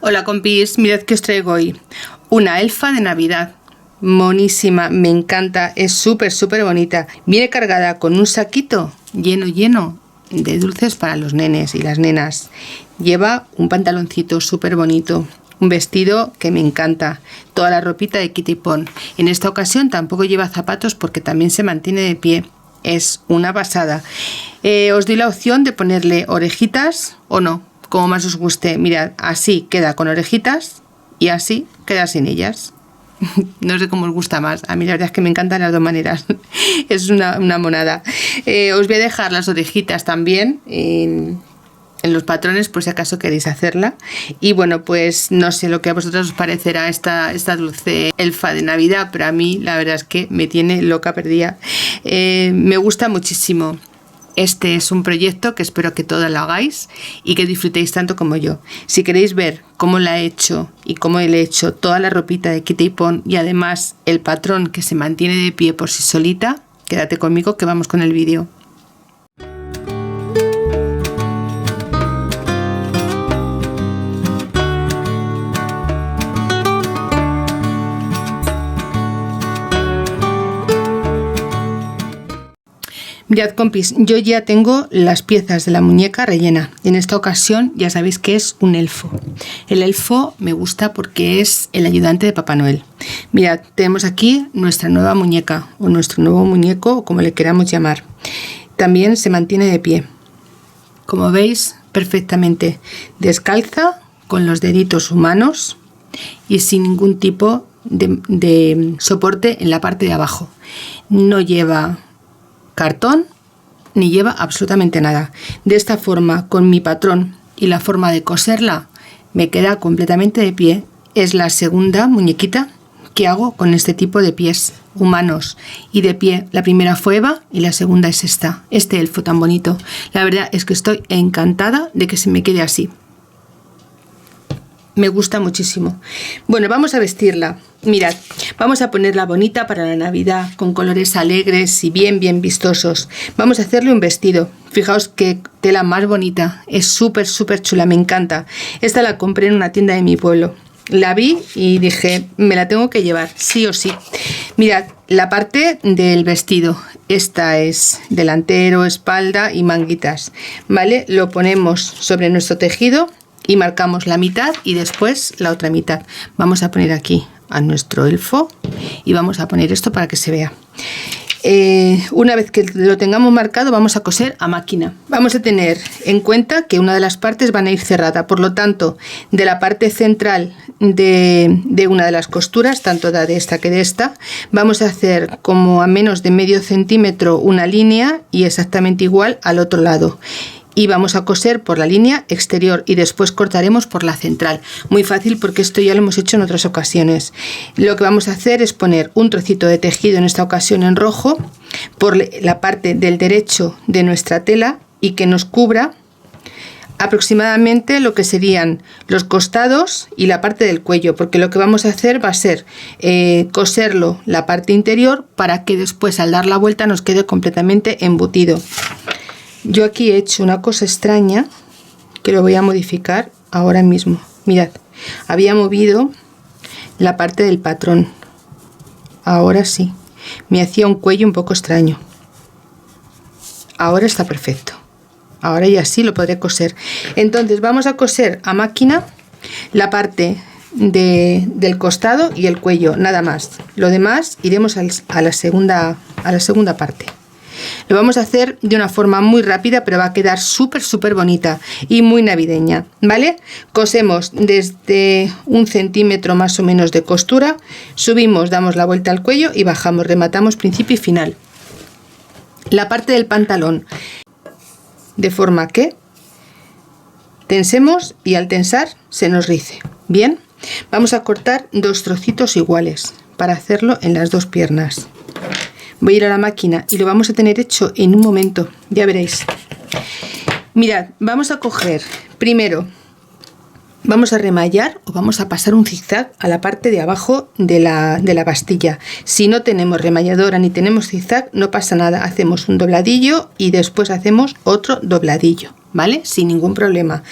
Hola compis, mirad que os traigo hoy una elfa de Navidad, monísima, me encanta, es súper bonita, viene cargada con un saquito lleno de dulces para los nenes y las nenas, lleva un pantaloncito súper bonito, un vestido que me encanta, toda la ropita de Kitty Pon. En esta ocasión tampoco lleva zapatos porque también se mantiene de pie, es una pasada. Os doy la opción de ponerle orejitas o no, como más os guste. Mirad, así queda con orejitas y así queda sin ellas. No sé cómo os gusta más. A mí la verdad es que me encantan las dos maneras. Es una monada. Os voy a dejar las orejitas también en los patrones por si acaso queréis hacerla. Y bueno, pues no sé lo que a vosotros os parecerá esta dulce elfa de Navidad, pero a mí la verdad es que me tiene loca perdida. Me gusta muchísimo. Este es un proyecto que espero que todas lo hagáis y que disfrutéis tanto como yo. Si queréis ver cómo la he hecho y cómo le he hecho toda la ropita de Kitty Pon y además el patrón que se mantiene de pie por sí solita, quédate conmigo que vamos con el vídeo. Mirad compis, yo ya tengo las piezas de la muñeca rellena. En esta ocasión ya sabéis que es un elfo. El elfo me gusta porque es el ayudante de Papá Noel. Mirad, tenemos aquí nuestra nueva muñeca o nuestro nuevo muñeco o como le queramos llamar. También se mantiene de pie. Como veis, perfectamente descalza, con los deditos humanos y sin ningún tipo de soporte en la parte de abajo. No lleva cartón ni lleva absolutamente nada. De esta forma, con mi patrón y la forma de coserla, me queda completamente de pie. Es la segunda muñequita que hago con este tipo de pies humanos y de pie. La primera fue Eva y la segunda es este elfo tan bonito. La verdad es que estoy encantada de que se me quede así. Me gusta muchísimo. Bueno, vamos a vestirla. Mirad, vamos a ponerla bonita para la Navidad, con colores alegres y bien vistosos. Vamos a hacerle un vestido. Fijaos qué tela más bonita. Es súper chula, me encanta. Esta la compré en una tienda de mi pueblo. La vi y dije, me la tengo que llevar, sí o sí. Mirad, la parte del vestido. Esta es delantero, espalda y manguitas. ¿Vale? Lo ponemos sobre nuestro tejido y marcamos la mitad y después la otra mitad. Vamos a poner aquí a nuestro elfo y vamos a poner esto para que se vea. Una vez que lo tengamos marcado, vamos a coser a máquina. Vamos a tener en cuenta que una de las partes van a ir cerrada, por lo tanto, de la parte central de una de las costuras, tanto de esta que de esta, vamos a hacer como a menos de medio centímetro una línea y exactamente igual al otro lado. Y vamos a coser por la línea exterior y después cortaremos por la central. Muy fácil porque esto ya lo hemos hecho en otras ocasiones. Lo que vamos a hacer es poner un trocito de tejido, en esta ocasión en rojo, por la parte del derecho de nuestra tela y que nos cubra aproximadamente lo que serían los costados y la parte del cuello, porque lo que vamos a hacer va a ser coserlo la parte interior para que después al dar la vuelta nos quede completamente embutido. Yo aquí he hecho una cosa extraña que lo voy a modificar ahora mismo. Mirad, había movido la parte del patrón. Ahora sí, me hacía un cuello un poco extraño. Ahora está perfecto. Ahora ya sí lo podré coser. Entonces vamos a coser a máquina la parte del costado y el cuello, nada más. Lo demás iremos a la segunda parte. Lo vamos a hacer de una forma muy rápida, pero va a quedar súper bonita y muy navideña, ¿vale? Cosemos desde 1 centímetro más o menos de costura, subimos, damos la vuelta al cuello y bajamos, rematamos principio y final. La parte del pantalón, de forma que tensemos y al tensar se nos rice. Bien, vamos a cortar 2 trocitos iguales para hacerlo en las dos piernas. Voy a ir a la máquina y lo vamos a tener hecho en un momento, ya veréis. Mirad, vamos a coger primero, vamos a remallar o vamos a pasar un zigzag a la parte de abajo de la pastilla. Si no tenemos remalladora ni tenemos zigzag, no pasa nada, hacemos un dobladillo y después hacemos otro dobladillo. ¿vale? Sin ningún problema.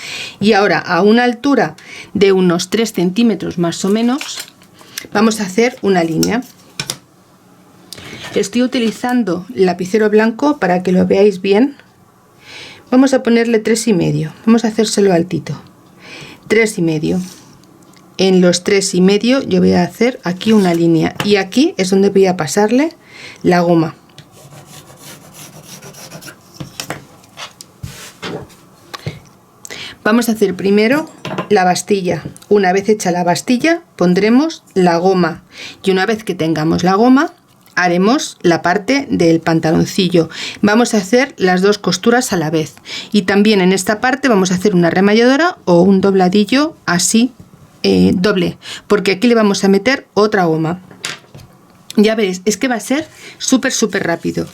Y ahora, a una altura de unos 3 centímetros más o menos, vamos a hacer una línea. Estoy utilizando el lapicero blanco para que lo veáis bien. Vamos a ponerle 3,5. Vamos a hacérselo altito. 3,5. En los 3,5 yo voy a hacer aquí una línea. Y aquí es donde voy a pasarle la goma. Vamos a hacer primero la bastilla. Una vez hecha la bastilla, pondremos la goma. Y una vez que tengamos la goma, haremos la parte del pantaloncillo. Vamos a hacer las dos costuras a la vez. Y también en esta parte vamos a hacer una remalladora o un dobladillo así, doble. Porque aquí le vamos a meter otra goma. Ya veréis, es que va a ser súper rápido.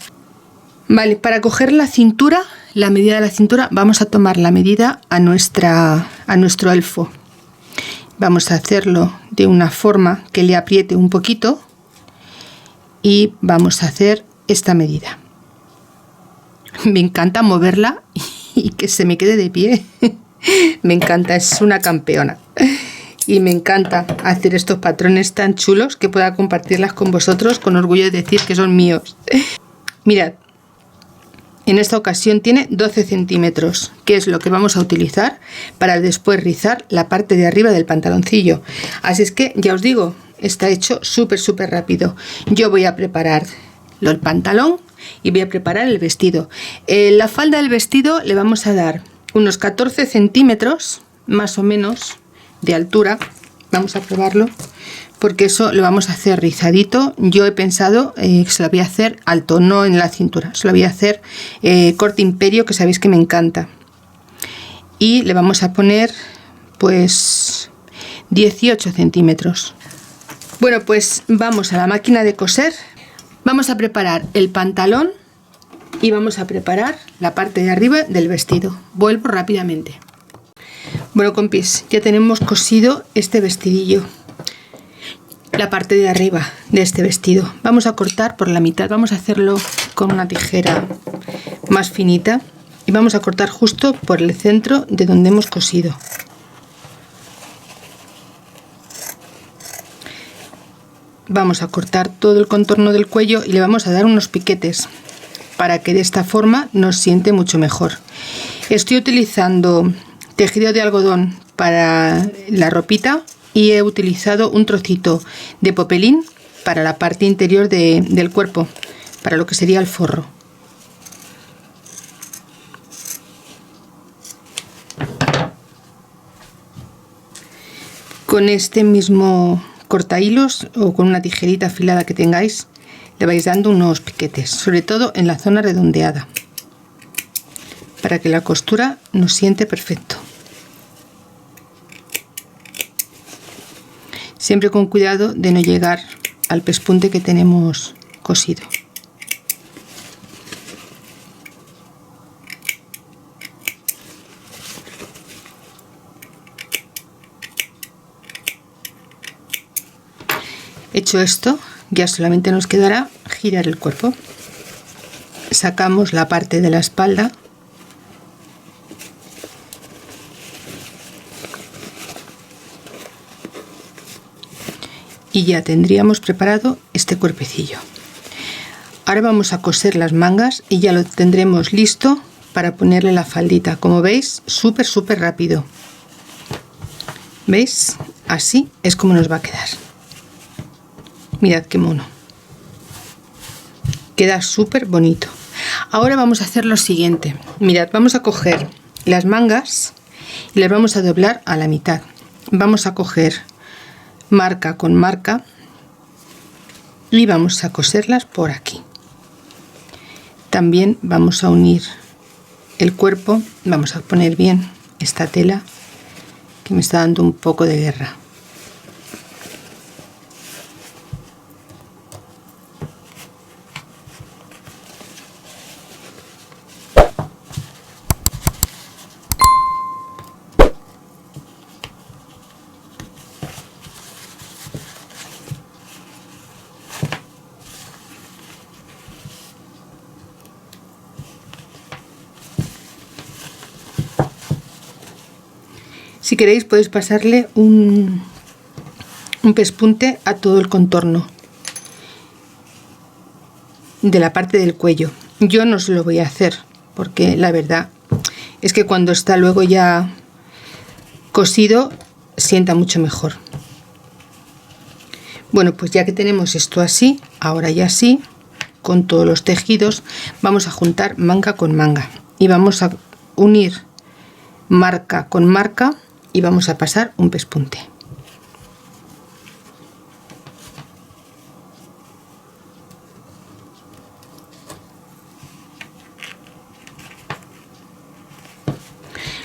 Vale, para coger la cintura, la medida de la cintura, vamos a tomar la medida a nuestro elfo. Vamos a hacerlo de una forma que le apriete un poquito y vamos a hacer esta medida. Me encanta moverla y que se me quede de pie. Me encanta, es una campeona. Y me encanta hacer estos patrones tan chulos que pueda compartirlas con vosotros con orgullo de decir que son míos. Mirad, en esta ocasión tiene 12 centímetros, que es lo que vamos a utilizar para después rizar la parte de arriba del pantaloncillo. Así es que ya os digo, está hecho súper rápido. Yo voy a preparar el pantalón y voy a preparar el vestido. La falda del vestido le vamos a dar unos 14 centímetros más o menos de altura. Vamos a probarlo porque eso lo vamos a hacer rizadito. Yo he pensado que se lo voy a hacer alto, no en la cintura, se lo voy a hacer corte imperio, que sabéis que me encanta. Y le vamos a poner pues 18 centímetros. Bueno, pues vamos a la máquina de coser. Vamos a preparar el pantalón y vamos a preparar la parte de arriba del vestido. Vuelvo rápidamente. Bueno, compis, ya tenemos cosido este vestidillo. La parte de arriba de este vestido. Vamos a cortar por la mitad. Vamos a hacerlo con una tijera más finita. Y vamos a cortar justo por el centro de donde hemos cosido. Vamos a cortar todo el contorno del cuello y le vamos a dar unos piquetes para que de esta forma nos siente mucho mejor. Estoy utilizando tejido de algodón para la ropita y he utilizado un trocito de popelín para la parte interior del cuerpo, para lo que sería el forro. Con este mismo cortahilos o con una tijerita afilada que tengáis, le vais dando unos piquetes, sobre todo en la zona redondeada, para que la costura nos siente perfecto. Siempre con cuidado de no llegar al pespunte que tenemos cosido. Hecho esto, ya solamente nos quedará girar el cuerpo. Sacamos la parte de la espalda y ya tendríamos preparado este cuerpecillo. Ahora vamos a coser las mangas y ya lo tendremos listo para ponerle la faldita. Como veis, súper rápido. ¿Veis? Así es como nos va a quedar. Mirad qué mono. Queda súper bonito. Ahora vamos a hacer lo siguiente. Mirad, vamos a coger las mangas y las vamos a doblar a la mitad. Vamos a coger marca con marca y vamos a coserlas por aquí. También vamos a unir el cuerpo. Vamos a poner bien esta tela que me está dando un poco de guerra. Si queréis podéis pasarle un pespunte a todo el contorno de la parte del cuello. Yo no se lo voy a hacer porque la verdad es que cuando está luego ya cosido sienta mucho mejor. Bueno, pues ya que tenemos esto así, ahora ya sí, con todos los tejidos, vamos a juntar manga con manga y vamos a unir marca con marca y vamos a pasar un pespunte.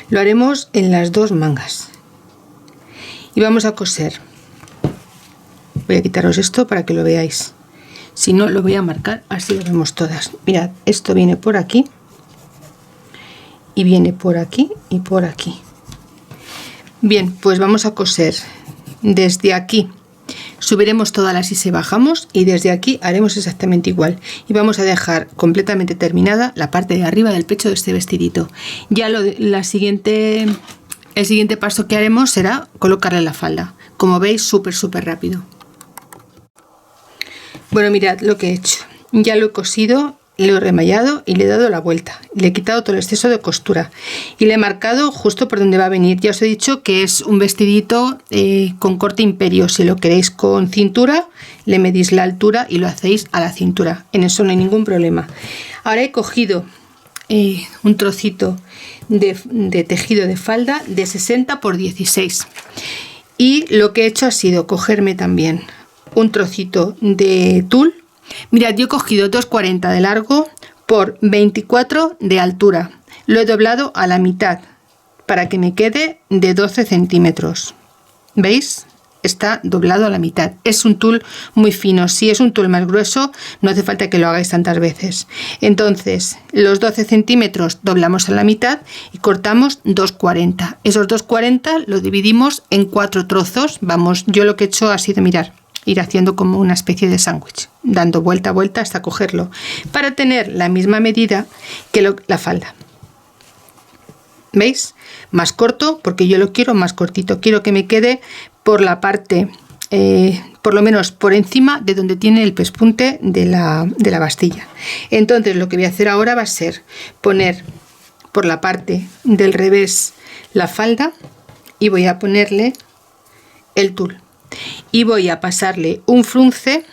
Lo haremos en las dos mangas y vamos a coser. Voy a quitaros esto para que lo veáis, si no lo voy a marcar, así lo vemos todas. Mirad, esto viene por aquí y viene por aquí y por aquí. Bien, pues vamos a coser desde aquí, subiremos todas las y bajamos, y desde aquí haremos exactamente igual y vamos a dejar completamente terminada la parte de arriba del pecho de este vestidito. Ya el siguiente paso que haremos será colocarle la falda, como veis súper rápido. Bueno, mirad lo que he hecho, ya lo he cosido, lo he remallado y le he dado la vuelta, le he quitado todo el exceso de costura y le he marcado justo por donde va a venir. Ya os he dicho que es un vestidito con corte imperio. Si lo queréis con cintura, le medís la altura y lo hacéis a la cintura, en eso no hay ningún problema. Ahora he cogido un trocito de tejido de falda de 60 por 16 y lo que he hecho ha sido cogerme también un trocito de tul. Mirad, yo he cogido 2,40 de largo por 24 de altura. Lo he doblado a la mitad para que me quede de 12 centímetros. ¿Veis? Está doblado a la mitad. Es un tul muy fino. Si es un tul más grueso, no hace falta que lo hagáis tantas veces. Entonces, los 12 centímetros doblamos a la mitad y cortamos 2,40. Esos 2,40 lo dividimos en 4 trozos. Vamos, yo lo que he hecho ha sido, mirar, ir haciendo como una especie de sándwich, dando vuelta a vuelta hasta cogerlo, para tener la misma medida que la falda. ¿Veis? Más corto, porque yo lo quiero más cortito. Quiero que me quede por la parte, por lo menos por encima de donde tiene el pespunte de la bastilla. Entonces lo que voy a hacer ahora va a ser poner por la parte del revés la falda y voy a ponerle el tul. Y voy a pasarle un frunce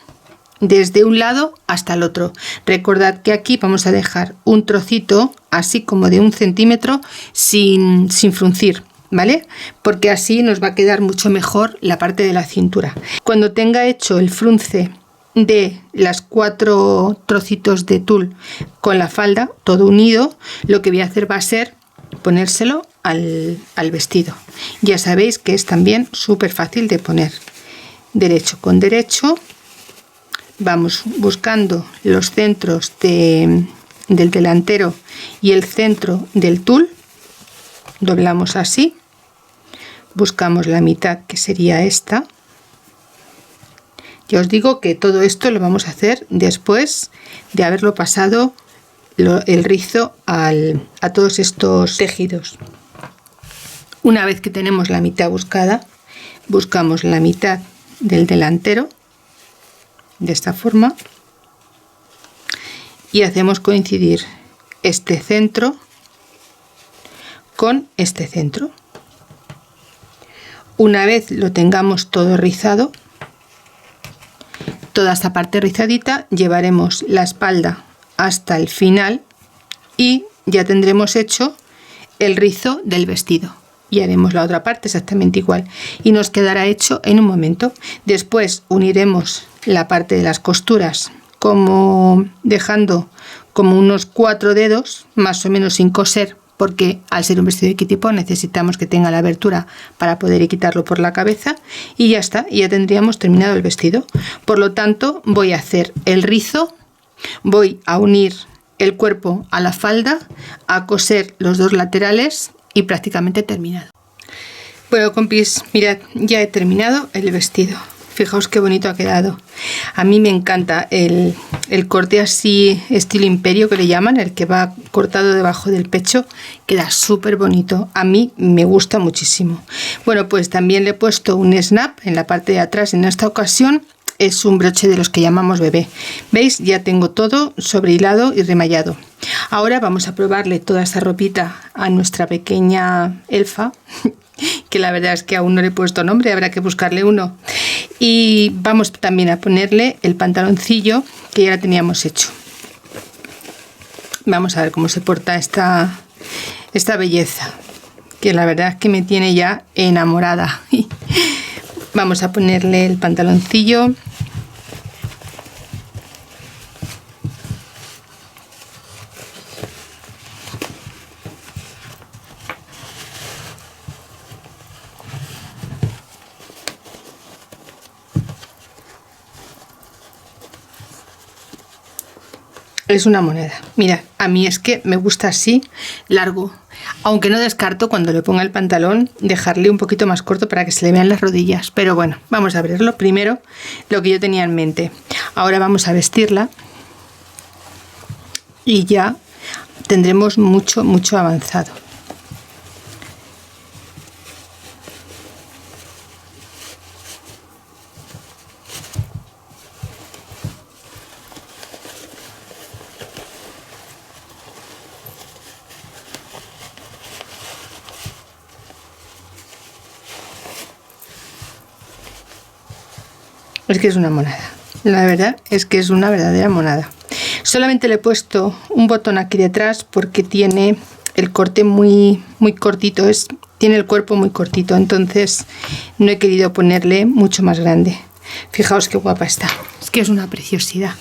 desde un lado hasta el otro. Recordad que aquí vamos a dejar un trocito así como de 1 centímetro sin fruncir, ¿vale? Porque así nos va a quedar mucho mejor la parte de la cintura. Cuando tenga hecho el frunce de las 4 trocitos de tul con la falda, todo unido, lo que voy a hacer va a ser ponérselo al vestido. Ya sabéis que es también súper fácil de poner. Derecho con derecho, vamos buscando los centros del delantero y el centro del tul, doblamos así, buscamos la mitad que sería esta. Ya os digo que todo esto lo vamos a hacer después de haberlo pasado el rizo a todos estos tejidos. Una vez que tenemos la mitad buscada, buscamos la mitad del delantero de esta forma y hacemos coincidir este centro con este centro. Una vez lo tengamos todo rizado, toda esta parte rizadita, llevaremos la espalda hasta el final y ya tendremos hecho el rizo del vestido. Y haremos la otra parte exactamente igual y nos quedará hecho en un momento. Después uniremos la parte de las costuras como dejando como unos 4 dedos más o menos sin coser, porque al ser un vestido de kitty pot necesitamos que tenga la abertura para poder quitarlo por la cabeza y ya está, ya tendríamos terminado el vestido. Por lo tanto voy a hacer el rizo, voy a unir el cuerpo a la falda, a coser los dos laterales y prácticamente terminado. Bueno, compis, mirad, ya he terminado el vestido. Fijaos qué bonito ha quedado. A mí me encanta el corte así estilo imperio que le llaman, el que va cortado debajo del pecho. Queda súper bonito. A mí me gusta muchísimo. Bueno, pues también le he puesto un snap en la parte de atrás. En esta ocasión es un broche de los que llamamos bebé. ¿Veis? Ya tengo todo sobrehilado y remallado. Ahora vamos a probarle toda esta ropita a nuestra pequeña elfa, que la verdad es que aún no le he puesto nombre, habrá que buscarle uno. Y vamos también a ponerle el pantaloncillo que ya la teníamos hecho. Vamos a ver cómo se porta esta belleza, que la verdad es que me tiene ya enamorada. Vamos a ponerle el pantaloncillo. Es una moneda. Mirad, a mí es que me gusta así, largo. Aunque no descarto cuando le ponga el pantalón dejarle un poquito más corto para que se le vean las rodillas. Pero bueno, vamos a verlo. Primero, lo que yo tenía en mente. Ahora vamos a vestirla. Y ya tendremos mucho avanzado. Es que es una monada. La verdad es que es una verdadera monada. Solamente le he puesto un botón aquí detrás porque tiene el corte muy cortito. Tiene el cuerpo muy cortito. Entonces no he querido ponerle mucho más grande. Fijaos qué guapa está. Es que es una preciosidad.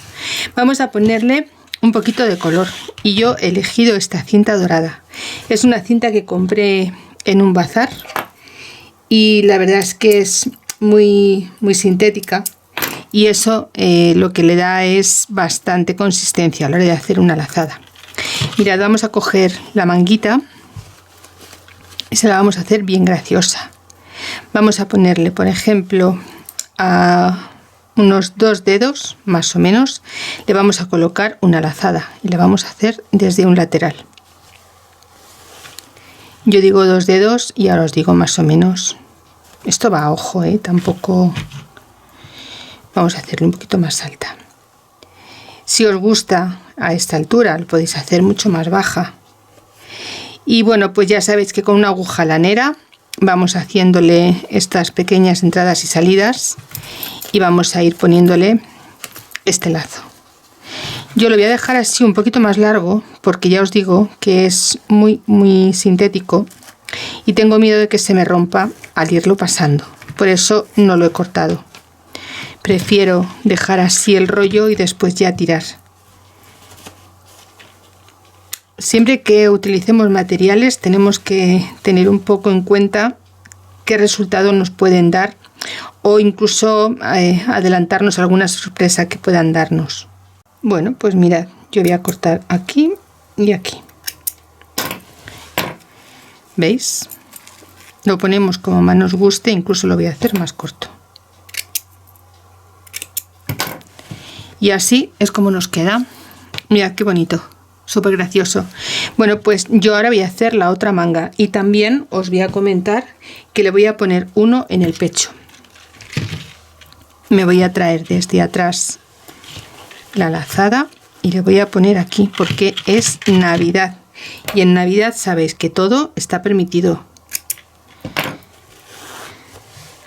Vamos a ponerle un poquito de color. Y yo he elegido esta cinta dorada. Es una cinta que compré en un bazar. Y la verdad es que es muy sintética. Y eso lo que le da es bastante consistencia a la hora de hacer una lazada. Mirad, vamos a coger la manguita y se la vamos a hacer bien graciosa. Vamos a ponerle, por ejemplo, a unos 2 dedos más o menos, le vamos a colocar una lazada y la vamos a hacer desde un lateral. Yo digo 2 dedos y ahora os digo más o menos. Esto va a ojo, tampoco. Vamos a hacerlo un poquito más alta. Si os gusta a esta altura, lo podéis hacer mucho más baja. Y bueno, pues ya sabéis que con una aguja lanera vamos haciéndole estas pequeñas entradas y salidas y vamos a ir poniéndole este lazo. Yo lo voy a dejar así un poquito más largo porque ya os digo que es muy sintético y tengo miedo de que se me rompa al irlo pasando. Por eso no lo he cortado. Prefiero dejar así el rollo y después ya tirar. Siempre que utilicemos materiales tenemos que tener un poco en cuenta qué resultado nos pueden dar o incluso adelantarnos a alguna sorpresa que puedan darnos. Bueno, pues mirad, yo voy a cortar aquí y aquí. ¿Veis? Lo ponemos como más nos guste, incluso lo voy a hacer más corto. Y así es como nos queda. Mirad qué bonito, súper gracioso. Bueno, pues yo ahora voy a hacer la otra manga y también os voy a comentar que le voy a poner uno en el pecho. Me voy a traer desde atrás la lazada y le voy a poner aquí porque es Navidad. Y en Navidad sabéis que todo está permitido.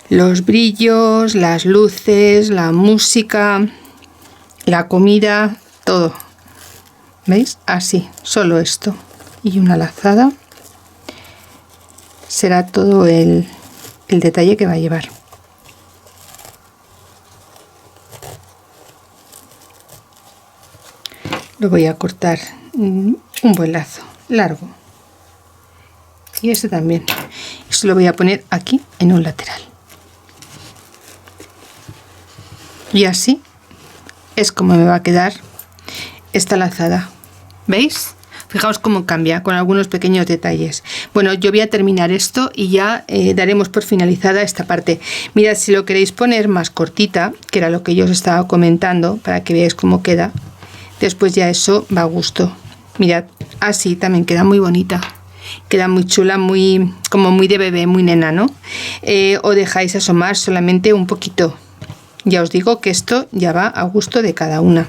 Los brillos, las luces, la música, la comida, todo. ¿Veis? Así, solo esto. Y una lazada. Será todo el detalle que va a llevar. Lo voy a cortar un buen lazo, largo. Y este también. Esto lo voy a poner aquí en un lateral. Y así es como me va a quedar esta lazada. ¿Veis? Fijaos cómo cambia con algunos pequeños detalles. Bueno, yo voy a terminar esto y ya daremos por finalizada esta parte. Mirad, si lo queréis poner más cortita, que era lo que yo os estaba comentando, para que veáis cómo queda, después ya eso va a gusto. Mirad, así también queda muy bonita. Queda muy chula, muy como muy de bebé, muy nena, ¿no? O dejáis asomar solamente un poquito. Ya os digo que esto ya va a gusto de cada una.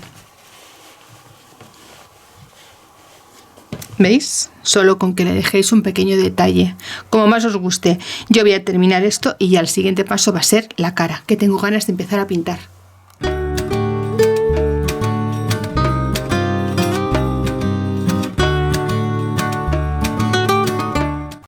¿Veis? Solo con que le dejéis un pequeño detalle, como más os guste. Yo voy a terminar esto y ya el siguiente paso va a ser la cara, que tengo ganas de empezar a pintar.